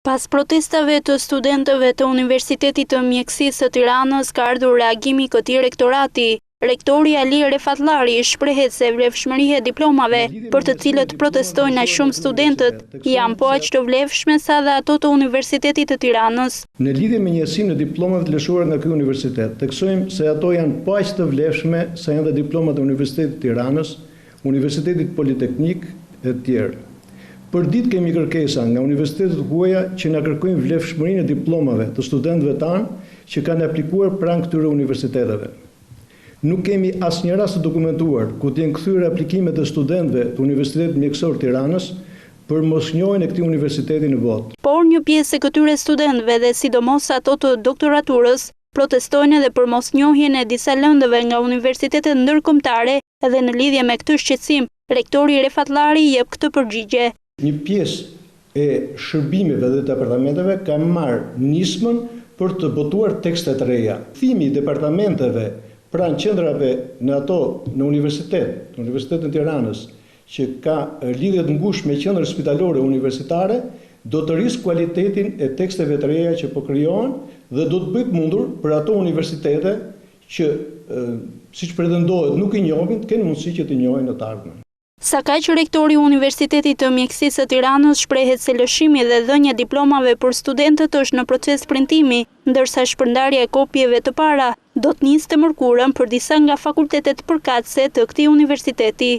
Pas protestave të studentëve të Universitetit të Mjekësisë së Tiranës ka ardhur reagimi këtij rektorati. Rektori Ali Refatlari shprehet se vlefshmëria e diplomave për të cilët protestojnë aq shumë studentët janë po aq të vlefshme sa dhe ato të Universitetit të Tiranës. Në lidhje me njësinë e diplomave të lëshuara nga ky universitet, theksojmë se ato janë po aq të vlefshme sa janë dhe diplomat e Universitetit të Tiranës, Universitetit Politeknik e të tjerë. Për ditë kemi kërkesa nga universitetet huaja që na kërkojnë vlefshmërinë e diplomave të studentëve tanë që kanë aplikuar pranë këtyre universiteteve. Nuk kemi asnjë rast të dokumentuar ku të jenë kthyer aplikimet e studentëve të Universitetit Mjekësor Tiranës për mosnjohjen e këtij universiteti në votë. Por një pjesë e këtyre studentëve dhe sidomos ato të doktoraturës protestojnë edhe për mosnjohjen e disa lëndëve nga universitetet ndërkombëtare dhe në lidhje me këtë shqetësim, rektori Refatlari jep këtë përgjigje. Një pjesë e shërbimeve dhe departamenteve ka marrë nismën për të botuar tekste të reja. Kthimi i departamenteve pranë qendrave në Universitetin e Tiranës, që ka lidhje të ngushtë me qendrën spitalore universitare, do të rrisë kualitetin e teksteve të reja që po krijohen dhe do të bëjë mundur për ato universitete që, siç pretendohet, nuk i njohin, të kenë mundësi që të njohin në të ardhmen. Sa kaq rektori i Universitetit të Mjekësisë së Tiranës shprehet se lëshimi dhe dhënia e diplomave për studentët është në proces printimi, ndërsa shpërndarja e kopjeve të para do të nisë të mërkurën për disa nga fakultetet përkatëse të këtij universiteti.